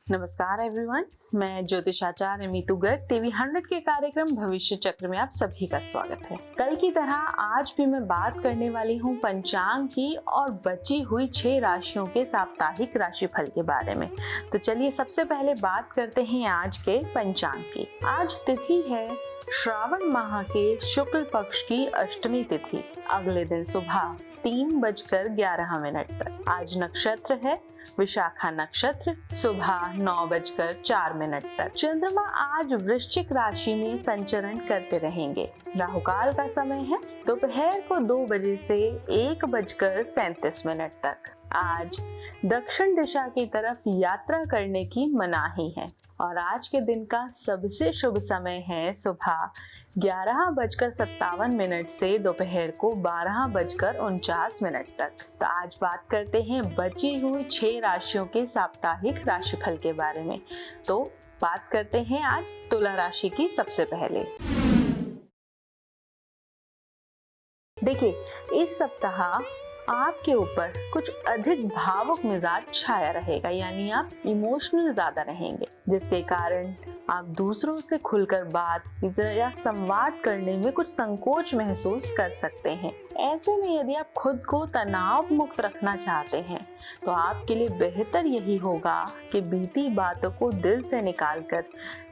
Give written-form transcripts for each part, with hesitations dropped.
नमस्कार एवरीवन, मैं ज्योतिषाचार्य मीतू गर्ग टीवी 100 के कार्यक्रम भविष्य चक्र में आप सभी का स्वागत है। कल की तरह आज भी मैं बात करने वाली हूँ पंचांग की और बची हुई 6 राशियों के साप्ताहिक राशिफल के बारे में। तो चलिए सबसे पहले बात करते हैं आज के पंचांग की। आज तिथि है श्रावण माह के शुक्ल पक्ष की अष्टमी तिथि। अगले दिन सुबह 3:11 तक। आज नक्षत्र है विशाखा नक्षत्र, सुबह 9:04 तक। चंद्रमा आज वृश्चिक राशि में संचरण करते रहेंगे। राहुकाल का समय है दोपहर को 2 बजे से 1:37 तक। आज दक्षिण दिशा की तरफ यात्रा करने की मनाही है और आज के दिन का सबसे शुभ समय है सुबह 11:57 से दोपहर को 12:49 तक। तो आज बात करते हैं बची हुई 6 राशियों के साप्ताहिक राशिफल के बारे में। तो बात करते हैं आज तुला राशि की सबसे पहले। देखिए, इस सप्ताह आपके ऊपर कुछ अधिक भावुक मिजाज छाया रहेगा, यानी आप इमोशनल ज्यादा रहेंगे, जिसके कारण आप दूसरों से खुलकर बात या संवाद करने में कुछ संकोच महसूस कर सकते हैं। ऐसे में यदि आप खुद को तनाव मुक्त रखना चाहते हैं तो आपके लिए बेहतर यही होगा कि बीती बातों को दिल से निकालकर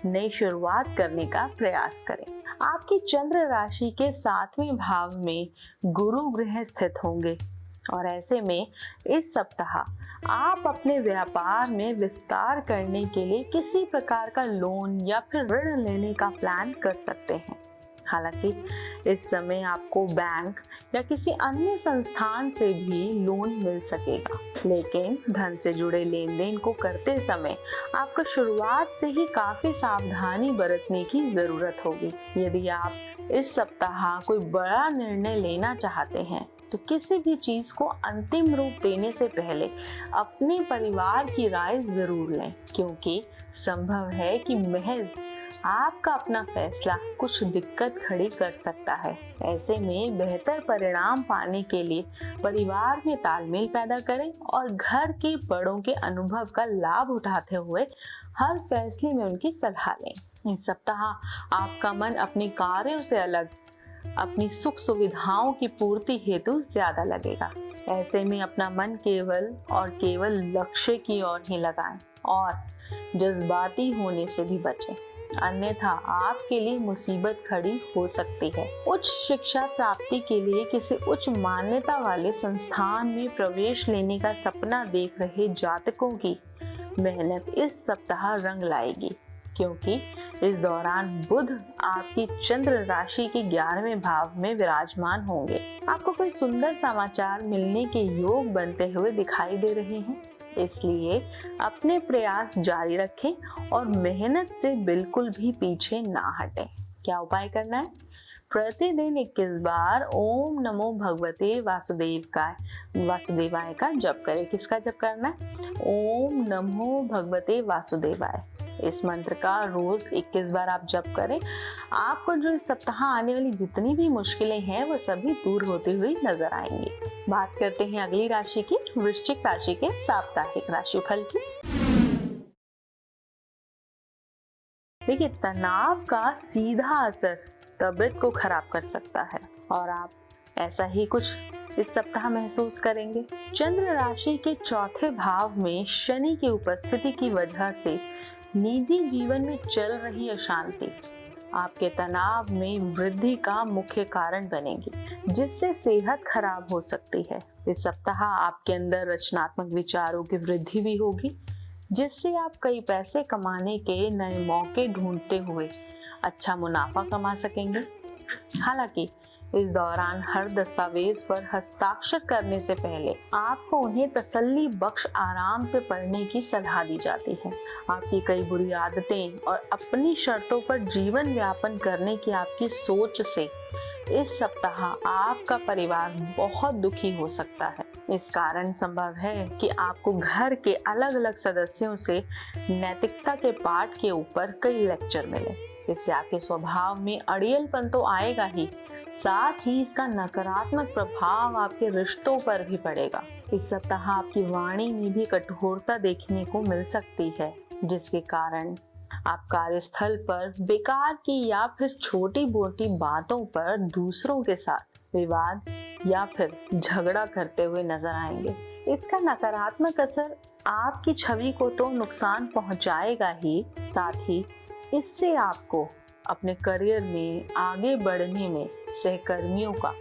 नई शुरुआत करने का प्रयास करें। आपकी चंद्र राशि के 7वें भाव में गुरु ग्रह स्थित होंगे और ऐसे में इस सप्ताह आप अपने व्यापार में विस्तार करने के लिए किसी प्रकार का लोन या फिर ऋण लेने का प्लान कर सकते हैं। हालांकि इस समय आपको बैंक या किसी अन्य संस्थान से भी लोन मिल सकेगा, लेकिन धन से जुड़े लेन देन को करते समय आपको शुरुआत से ही काफी सावधानी बरतने की जरूरत होगी। यदि आप इस सप्ताह कोई बड़ा निर्णय लेना चाहते हैं तो किसी भी चीज को अंतिम रूप देने से पहले अपने परिवार की राय जरूर लें, क्योंकि संभव है कि महज आपका अपना फैसला कुछ दिक्कत खड़ी कर सकता है। ऐसे में बेहतर परिणाम पाने के लिए परिवार में तालमेल पैदा करें और घर के बड़ों के अनुभव का लाभ उठाते हुए हर फैसले में उनकी सलाह लें। इस सप्ताह आपका मन अपने कार्यों से अलग अपनी सुख सुविधाओं की पूर्ति हेतु ज्यादा लगेगा। ऐसे में अपना मन केवल लक्ष्य की ओर ही लगाएं और जज्बाती होने से भी बचें, अन्यथा आपके लिए मुसीबत खड़ी हो सकती है। उच्च शिक्षा प्राप्ति के लिए किसी उच्च मान्यता वाले संस्थान में प्रवेश लेने का सपना देख रहे जातकों की मेहनत इस सप्ताह रंग लाएगी, क्योंकि इस दौरान बुध आपकी चंद्र राशि के 11वें भाव में विराजमान होंगे। आपको कोई सुंदर समाचार मिलने के योग बनते हुए दिखाई दे रहे हैं, इसलिए अपने प्रयास जारी रखें और मेहनत से बिल्कुल भी पीछे ना हटें। क्या उपाय करना है? प्रतिदिन 21 बार ओम नमो भगवते वासुदेवाय का जप करें। किसका जप करना है? ओम नमो भगवते वासुदेवाय। इस मंत्र का रोज 21 बार आप जप करें। आपको जो इस सप्ताह आने वाली जितनी भी मुश्किलें हैं वो सभी दूर होती हुई नजर आएंगी। बात करते हैं अगली राशि की, वृश्चिक राशि के साप्ताहिक राशिफल की। देखिए, तनाव का सीधा असर तबीयत को खराब कर सकता है और आप ऐसा ही कुछ इस सप्ताह महसूस करेंगे। चंद्र राशि के 4थे भाव में शनि की उपस्थिति की वजह से निजी जीवन में चल रही अशांति आपके तनाव में वृद्धि का मुख्य कारण बनेगी, जिससे सेहत खराब हो सकती है। इस सप्ताह आपके अंदर रचनात्मक विचारों की वृद्धि भी होगी, जिससे आप कई पैसे कमाने के नए मौके ढूंढते हुए अच्छा मुनाफा कमा सकेंगे। हालांकि इस दौरान हर दस्तावेज पर हस्ताक्षर करने से पहले आपको उन्हें तसल्ली बख्श आराम से पढ़ने की सलाह दी जाती है। आपकी कई बुरी आदतें और अपनी शर्तों पर जीवन यापन करने की आपकी सोच से इस सप्ताह आपका परिवार बहुत दुखी हो सकता है। इस कारण संभव है कि आपको घर के अलग अलग सदस्यों से नैतिकता के पाठ के ऊपर कई लेक्चर मिले। इससे आपके स्वभाव में अड़ियलपन तो आएगा ही, साथ ही इसका नकारात्मक प्रभाव आपके रिश्तों पर भी पड़ेगा। इस सप्ताह आपकी वाणी में भी कठोरता देखने को मिल सकती है। जिसके कारण आप कार्यस्थल पर बेकार की या फिर छोटी मोटी बातों पर दूसरों के साथ विवाद या फिर झगड़ा करते हुए नजर आएंगे। इसका नकारात्मक असर आपकी छवि को तो नुकसान पहुंचाएगा ही, साथ ही इससे आपको अपने करियर में आगे बढ़ने में सहकर्मियों का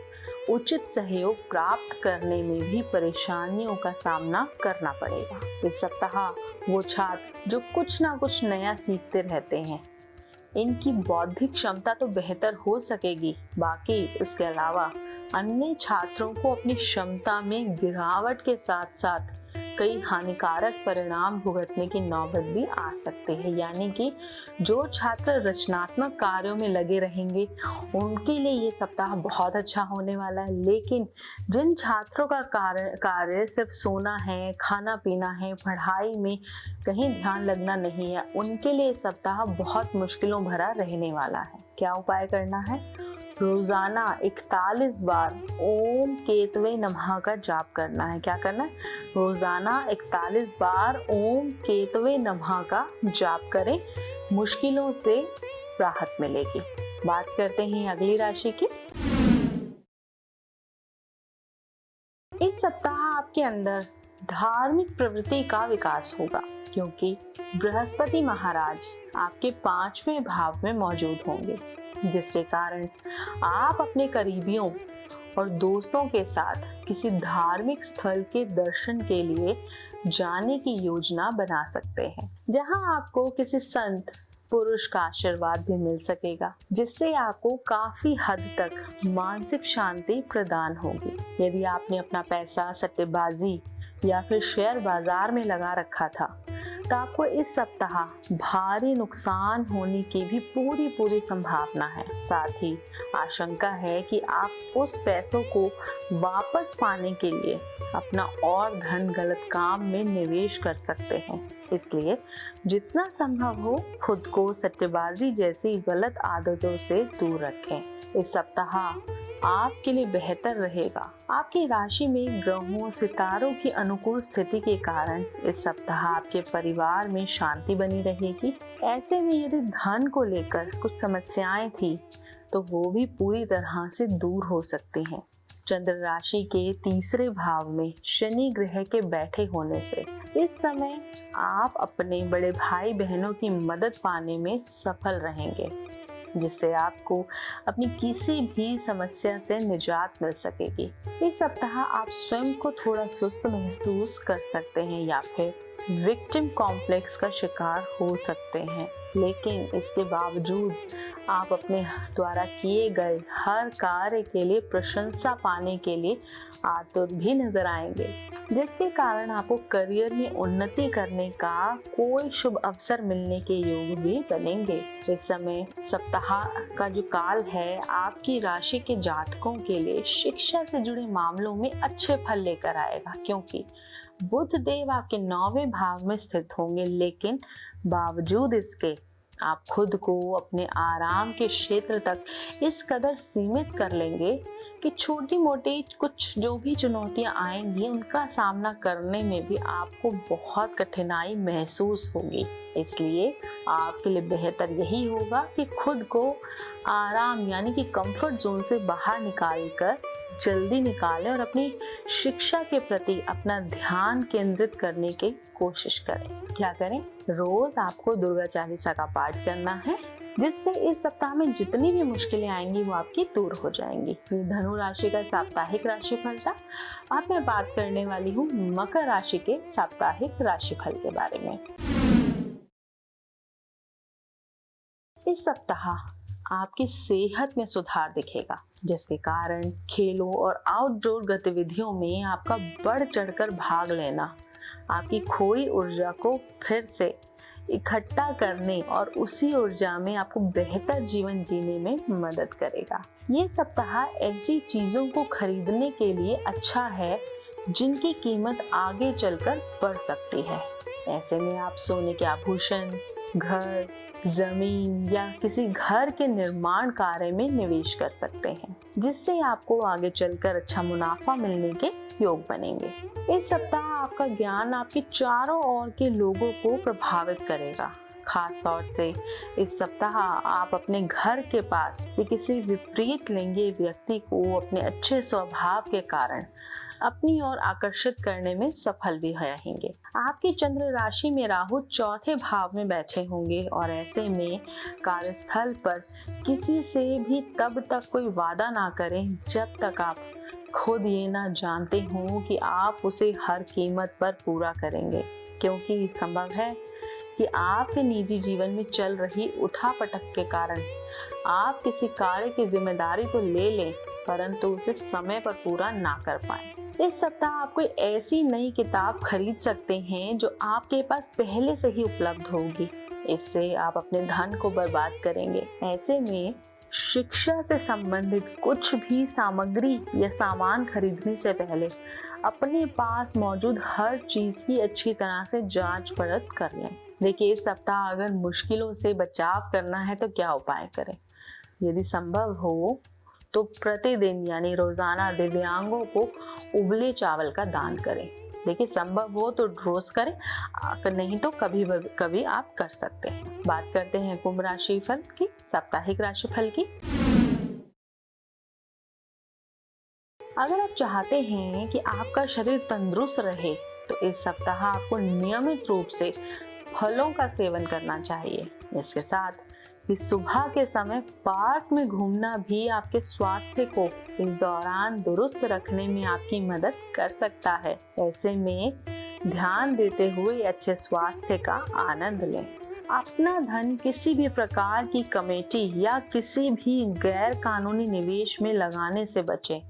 उचित सहयोग प्राप्त करने में भी परेशानियों का सामना करना पड़ेगा। इस सप्ताह वो छात्र जो कुछ ना कुछ नया सीखते रहते हैं, इनकी बौद्धिक क्षमता तो बेहतर हो सकेगी, बाकी इसके अलावा अन्य छात्रों को अपनी क्षमता में गिरावट के साथ साथ कई हानिकारक परिणाम भुगतने की नौबत भी आ सकते हैं। यानी कि जो छात्र रचनात्मक कार्यों में लगे रहेंगे उनके लिए ये सप्ताह बहुत अच्छा होने वाला है, लेकिन जिन छात्रों का कार्य सिर्फ सोना है, खाना पीना है, पढ़ाई में कहीं ध्यान लगना नहीं है, उनके लिए सप्ताह बहुत मुश्किलों भरा रहने वाला है। क्या उपाय करना है? रोजाना 41 बार ओम केतवे नमः का जाप करना है। क्या करना है? रोजाना 41 बार ओम केतवे नमः का जाप करें, मुश्किलों से राहत मिलेगी। बात करते हैं अगली राशि की। इस सप्ताह आपके अंदर धार्मिक प्रवृत्ति का विकास होगा, क्योंकि बृहस्पति महाराज आपके 5वें भाव में मौजूद होंगे, जिसके कारण आप अपने करीबियों और दोस्तों के साथ किसी धार्मिक स्थल के दर्शन के लिए जाने की योजना बना सकते हैं, जहां आपको किसी संत पुरुष का आशीर्वाद भी मिल सकेगा, जिससे आपको काफी हद तक मानसिक शांति प्रदान होगी। यदि आपने अपना पैसा सट्टेबाजी या फिर शेयर बाजार में लगा रखा था, तो आपको इस सप्ताह भारी नुकसान होने की भी पूरी संभावना है। साथ ही आशंका है कि आप उस पैसों को वापस पाने के लिए अपना और धन गलत काम में निवेश कर सकते हैं। इसलिए जितना संभव हो खुद को सट्टेबाजी जैसी गलत आदतों से दूर रखें। इस सप्ताह आपके लिए बेहतर रहेगा। आपकी राशि में ग्रहों सितारों की अनुकूल स्थिति के कारण इस सप्ताह आपके परिवार में शांति बनी रहेगी। ऐसे में यदि धन को लेकर कुछ समस्याएं थी तो वो भी पूरी तरह से दूर हो सकती हैं। चंद्र राशि के 3रे भाव में शनि ग्रह के बैठे होने से इस समय आप अपने बड़े भाई बहनों की मदद पाने में सफल रहेंगे, जिससे आपको अपनी किसी भी समस्या से निजात मिल सकेगी। इस सप्ताह आप स्वयं को थोड़ा सुस्त महसूस कर सकते हैं या फिर विक्टिम कॉम्प्लेक्स का शिकार हो सकते हैं, लेकिन इसके बावजूद आप अपने द्वारा किए गए हर कार्य के लिए प्रशंसा पाने के लिए आतुर भी नजर आएंगे, जिसके कारण आपको करियर में उन्नति करने का कोई शुभ अवसर मिलने के योग भी बनेंगे। इस समय सप्ताह का जो काल है आपकी राशि के जातकों के लिए शिक्षा से जुड़े मामलों में अच्छे फल लेकर आएगा, क्योंकि बुध देव आपके 9वें भाव में स्थित होंगे, लेकिन बावजूद इसके आप खुद को अपने आराम के क्षेत्र तक इस कदर सीमित कर लेंगे कि छोटी मोटी कुछ जो भी चुनौतियां आएंगी उनका सामना करने में भी आपको बहुत कठिनाई महसूस होगी। इसलिए आपके लिए बेहतर यही होगा कि खुद को आराम यानी कि कंफर्ट जोन से बाहर निकालकर जल्दी निकालें और अपनी शिक्षा के प्रति अपना ध्यान केंद्रित करने की कोशिश करें। क्या करें? रोज आपको दुर्गा चालीसा का पाठ करना है, जिससे इस सप्ताह में जितनी भी मुश्किलें आएंगी वो आपकी दूर हो जाएंगी। ये धनु राशि का साप्ताहिक राशिफल था। अब मैं बात करने वाली हूँ मकर राशि के साप्ताहिक राशिफल के बारे में। इस सप्ताह आपकी सेहत में सुधार दिखेगा, जिसके कारण खेलों और आउटडोर गतिविधियों में आपका बढ़ चढ़कर भाग लेना आपकी खोई ऊर्जा को फिर से इकट्ठा करने और उसी ऊर्जा में आपको बेहतर जीवन जीने में मदद करेगा। ये सप्ताह ऐसी चीजों को खरीदने के लिए अच्छा है जिनकी कीमत आगे चलकर बढ़ सकती है। ऐसे में आप सोने के आभूषण, घर, जमीन या किसी घर के निर्माण कार्य में निवेश कर सकते हैं, जिससे आपको आगे चलकर अच्छा मुनाफा मिलने के योग बनेंगे। इस सप्ताह आपका ज्ञान आपके चारों ओर के लोगों को प्रभावित करेगा। खास तौर से इस सप्ताह आप अपने घर के पास किसी विपरीत लिंगी व्यक्ति को अपने अच्छे स्वभाव के कारण अपनी ओर आकर्षित करने में सफल भी रहेंगे। आपकी चंद्र राशि में राहु चौथे भाव में बैठे होंगे और ऐसे में कार्यस्थल पर किसी से भी तब तक कोई वादा ना करें जब तक आप खुद ये ना जानते हो कि आप उसे हर कीमत पर पूरा करेंगे, क्योंकि संभव है कि आपके निजी जीवन में चल रही उठापटक के कारण आप किसी कार्य की जिम्मेदारी तो ले लें परंतु उसे समय पर पूरा ना कर पाए। इस सप्ताह आप कोई ऐसी नई किताब खरीद सकते हैं जो आपके पास पहले से ही उपलब्ध होगी। इससे आप अपने धन को बर्बाद करेंगे। ऐसे में शिक्षा से संबंधित कुछ भी सामग्री या सामान खरीदने से पहले अपने पास मौजूद हर चीज की अच्छी तरह से जांच परख कर लें। देखिए, इस सप्ताह अगर मुश्किलों से बचाव करना है तो क्या उपाय करें। यदि संभव हो तो प्रतिदिन यानी रोजाना दिव्यांगों को उबले चावल का दान करें। देखिए, संभव हो तो रोज करें, नहीं तो कभी कभी आप कर सकते हैं। बात करते हैं कुंभ राशि फल की, साप्ताहिक राशि फल की। अगर आप चाहते हैं कि आपका शरीर तंदुरुस्त रहे तो इस सप्ताह आपको नियमित रूप से फलों का सेवन करना चाहिए। इसके साथ इस सुबह के समय पार्क में घूमना भी आपके स्वास्थ्य को इस दौरान दुरुस्त रखने में आपकी मदद कर सकता है। ऐसे में ध्यान देते हुए अच्छे स्वास्थ्य का आनंद लें। अपना धन किसी भी प्रकार की कमेटी या किसी भी गैर कानूनी निवेश में लगाने से बचें,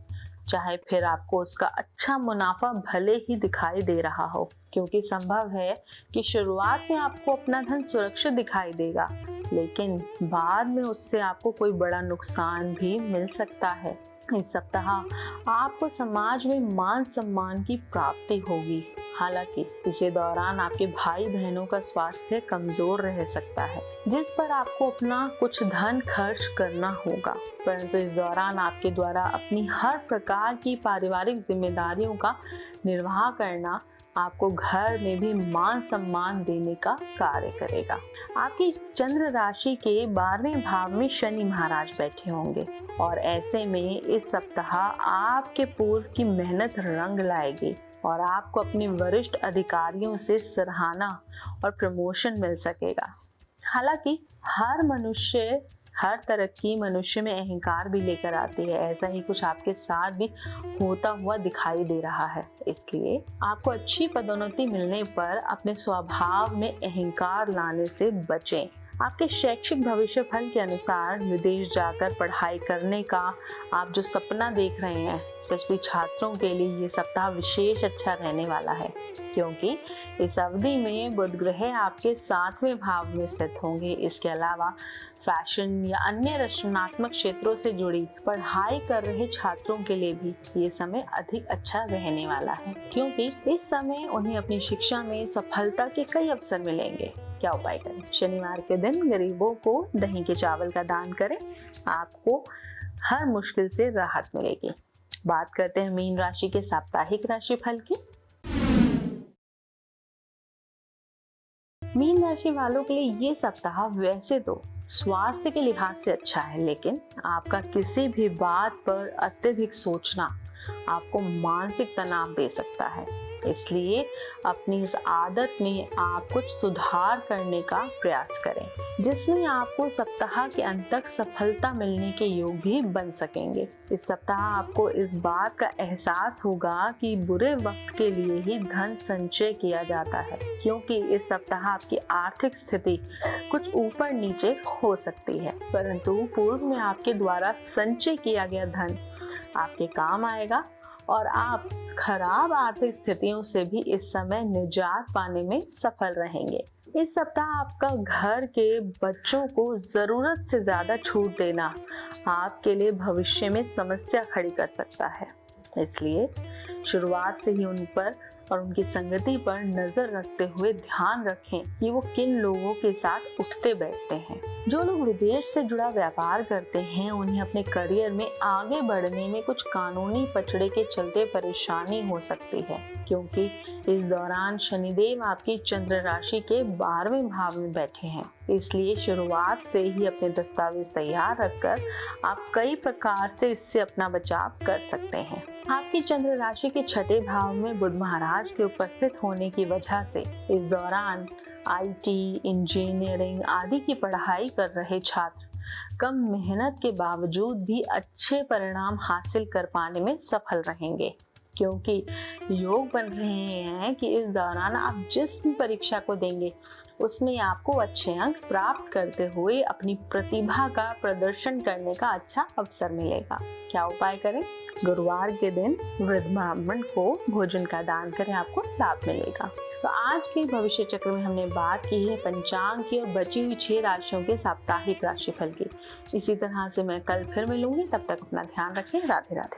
चाहे फिर आपको उसका अच्छा मुनाफा भले ही दिखाई दे रहा हो, क्योंकि संभव है कि शुरुआत में आपको अपना धन सुरक्षित दिखाई देगा, लेकिन बाद में उससे आपको कोई बड़ा नुकसान भी मिल सकता है। इस सप्ताह आपको समाज में मान सम्मान की प्राप्ति होगी। हालांकि इसी दौरान आपके भाई बहनों का स्वास्थ्य कमजोर रह सकता है, जिस पर आपको अपना कुछ धन खर्च करना होगा। परंतु इस दौरान आपके द्वारा अपनी हर प्रकार की पारिवारिक जिम्मेदारियों का निर्वाह करना आपको घर में भी मान सम्मान देने का कार्य करेगा। आपकी चंद्र राशि के 12वें भाव में शनि महाराज बैठे होंगे और ऐसे में इस सप्ताह आपके पूर्व की मेहनत रंग लाएगी और आपको अपने वरिष्ठ अधिकारियों से सराहना और प्रमोशन मिल सकेगा। हालांकि हर तरक्की मनुष्य में अहंकार भी लेकर आती है। ऐसा ही कुछ आपके साथ भी होता हुआ दिखाई दे रहा है। इसलिए आपको अच्छी पदोन्नति मिलने पर अपने स्वभाव में अहंकार लाने से बचें। आपके शैक्षिक भविष्य फल के अनुसार विदेश जाकर पढ़ाई करने का आप जो सपना देख रहे हैं, स्पेशली छात्रों के लिए ये सप्ताह विशेष अच्छा रहने वाला है, क्योंकि इस अवधि में बुध ग्रह आपके 7वें भाव में स्थित होंगे। इसके अलावा फैशन या अन्य रचनात्मक क्षेत्रों से जुड़ी पढ़ाई कर रहे छात्रों के लिए भी ये समय अधिक अच्छा रहने वाला है, क्योंकि इस समय उन्हें अपनी शिक्षा में सफलता के कई अवसर मिलेंगे। क्या उपाय करें? शनिवार के दिन गरीबों को दही के चावल का दान करें, आपको हर मुश्किल से राहत मिलेगी। बात करते हैं मीन राशि के साप्ताहिक राशि फल की। मीन राशि वालों के लिए ये सप्ताह वैसे तो स्वास्थ्य के लिहाज से अच्छा है, लेकिन आपका किसी भी बात पर अत्यधिक सोचना आपको मानसिक तनाव दे सकता है। इसलिए अपनी इस आदत में आप कुछ सुधार करने का प्रयास करें, जिसमें आपको सप्ताह के अंत तक सफलता मिलने के योग भी बन सकेंगे। इस सप्ताह आपको इस बात का एहसास होगा कि बुरे वक्त के लिए ही धन संचय किया जाता है, क्योंकि इस सप्ताह आपकी आर्थिक स्थिति कुछ ऊपर नीचे हो सकती है, परंतु पूर्व में आपके द्वारा संचय किया गया धन आपके काम आएगा और आप खराब आर्थिक स्थितियों से भी इस समय निजात पाने में सफल रहेंगे। इस सप्ताह आपका घर के बच्चों को जरूरत से ज्यादा छूट देना आपके लिए भविष्य में समस्या खड़ी कर सकता है। इसलिए शुरुआत से ही उन पर और उनकी संगति पर नजर रखते हुए ध्यान रखें कि वो किन लोगों के साथ उठते बैठते हैं। जो लोग विदेश से जुड़ा व्यापार करते हैं उन्हें अपने करियर में आगे बढ़ने में कुछ कानूनी पचड़े के चलते परेशानी हो सकती है, क्योंकि इस दौरान शनिदेव आपकी चंद्र राशि के 12वें भाव में बैठे हैं। इसलिए शुरुआत से ही अपने दस्तावेज तैयार रखकर आप कई प्रकार से इससे अपना बचाव कर सकते हैं। आपकी चंद्र राशि के 6ठे भाव में बुध महाराज के उपस्थित होने की वजह से इस दौरान IT, इंजीनियरिंग आदि की पढ़ाई कर रहे छात्र कम मेहनत के बावजूद भी अच्छे परिणाम हासिल कर पाने में सफल रहेंगे, क्योंकि योग बन रहे हैं कि इस दौरान आप जिस भी परीक्षा को देंगे उसमें आपको अच्छे अंक प्राप्त करते हुए अपनी प्रतिभा का प्रदर्शन करने का अच्छा अवसर मिलेगा। क्या उपाय करें? गुरुवार के दिन वृद्ध ब्राह्मण को भोजन का दान करें, आपको लाभ मिलेगा। तो आज के भविष्य चक्र में हमने बात की है पंचांग की और बची हुई 6 राशियों के साप्ताहिक राशिफल की। इसी तरह से मैं कल फिर मिलूंगी, तब तक अपना ध्यान रखें। राधे राधे।